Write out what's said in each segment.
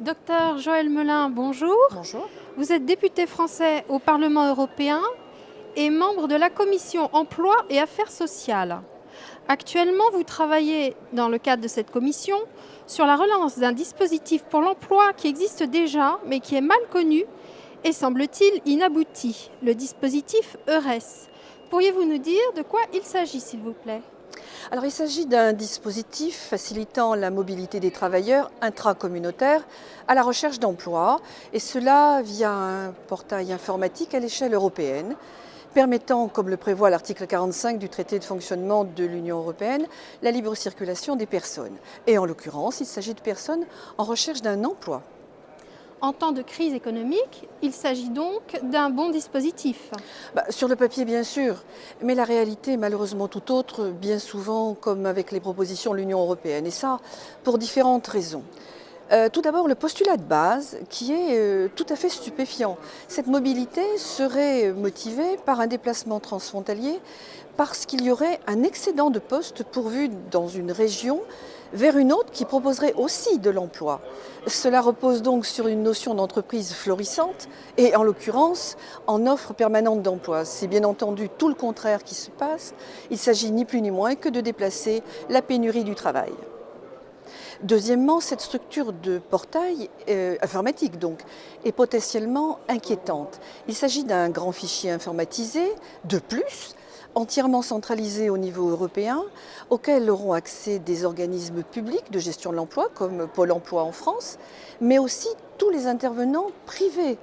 Docteur Joël Melin, bonjour. Bonjour. Vous êtes député français au Parlement européen et membre de la Commission Emploi et Affaires sociales. Actuellement, vous travaillez, dans le cadre de cette commission, sur la relance d'un dispositif pour l'emploi qui existe déjà, mais qui est mal connu et semble-t-il inabouti, le dispositif EURES. Pourriez-vous nous dire de quoi il s'agit, s'il vous plaît ? Alors, il s'agit d'un dispositif facilitant la mobilité des travailleurs intracommunautaires à la recherche d'emploi, et cela via un portail informatique à l'échelle européenne, permettant, comme le prévoit l'article 45 du traité de fonctionnement de l'Union européenne, la libre circulation des personnes. Et en l'occurrence, il s'agit de personnes en recherche d'un emploi. En temps de crise économique, il s'agit donc d'un bon dispositif. Sur le papier, bien sûr, mais la réalité est malheureusement tout autre, bien souvent comme avec les propositions de l'Union européenne, et ça pour différentes raisons. Tout d'abord, le postulat de base qui est tout à fait stupéfiant. Cette mobilité serait motivée par un déplacement transfrontalier parce qu'il y aurait un excédent de postes pourvus dans une région vers une autre qui proposerait aussi de l'emploi. Cela repose donc sur une notion d'entreprise florissante et en l'occurrence en offre permanente d'emploi. C'est bien entendu tout le contraire qui se passe. Il s'agit ni plus ni moins que de déplacer la pénurie du travail. Deuxièmement, cette structure de portail informatique donc, est potentiellement inquiétante. Il s'agit d'un grand fichier informatisé, de plus, entièrement centralisé au niveau européen, auquel auront accès des organismes publics de gestion de l'emploi, comme Pôle emploi en France, mais aussi tous les intervenants privés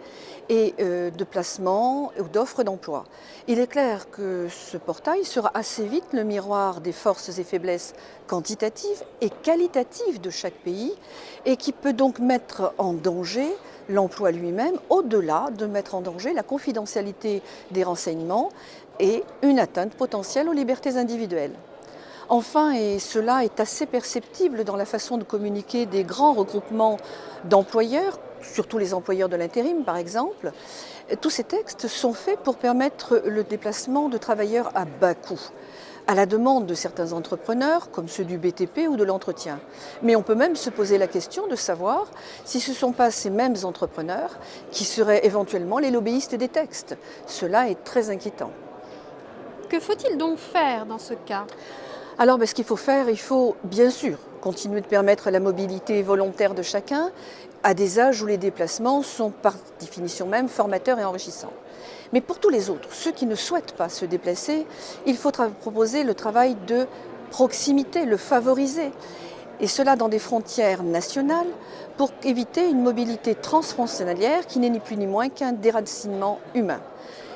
et de placement ou d'offres d'emploi. Il est clair que ce portail sera assez vite le miroir des forces et faiblesses quantitatives et qualitatives de chaque pays et qui peut donc mettre en danger l'emploi lui-même, au-delà de mettre en danger la confidentialité des renseignements et une atteinte potentielle aux libertés individuelles. Enfin, et cela est assez perceptible dans la façon de communiquer des grands regroupements d'employeurs, surtout les employeurs de l'intérim par exemple, tous ces textes sont faits pour permettre le déplacement de travailleurs à bas coût, à la demande de certains entrepreneurs, comme ceux du BTP ou de l'entretien. Mais on peut même se poser la question de savoir si ce ne sont pas ces mêmes entrepreneurs qui seraient éventuellement les lobbyistes des textes. Cela est très inquiétant. Que faut-il donc faire dans ce cas ? Alors, ce qu'il faut faire, il faut bien sûr continuer de permettre la mobilité volontaire de chacun à des âges où les déplacements sont par définition même formateurs et enrichissants. Mais pour tous les autres, ceux qui ne souhaitent pas se déplacer, il faut proposer le travail de proximité, le favoriser. Et cela dans des frontières nationales pour éviter une mobilité transfrontalière qui n'est ni plus ni moins qu'un déracinement humain.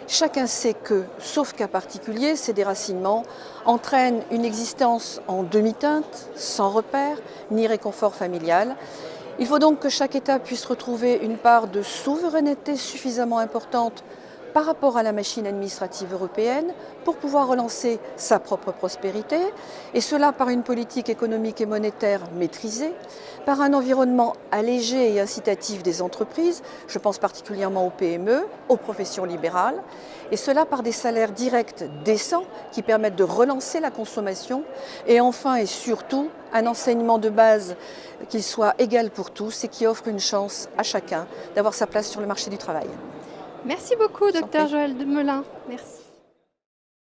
Chacun sait que, sauf cas particulier, ces déracinements entraînent une existence en demi-teinte, sans repère, ni réconfort familial. Il faut donc que chaque État puisse retrouver une part de souveraineté suffisamment importante par rapport à la machine administrative européenne pour pouvoir relancer sa propre prospérité, et cela par une politique économique et monétaire maîtrisée, par un environnement allégé et incitatif des entreprises, je pense particulièrement aux PME, aux professions libérales, et cela par des salaires directs décents qui permettent de relancer la consommation, et enfin et surtout un enseignement de base qui soit égal pour tous et qui offre une chance à chacun d'avoir sa place sur le marché du travail. Merci beaucoup, docteur Joël Melin. Merci.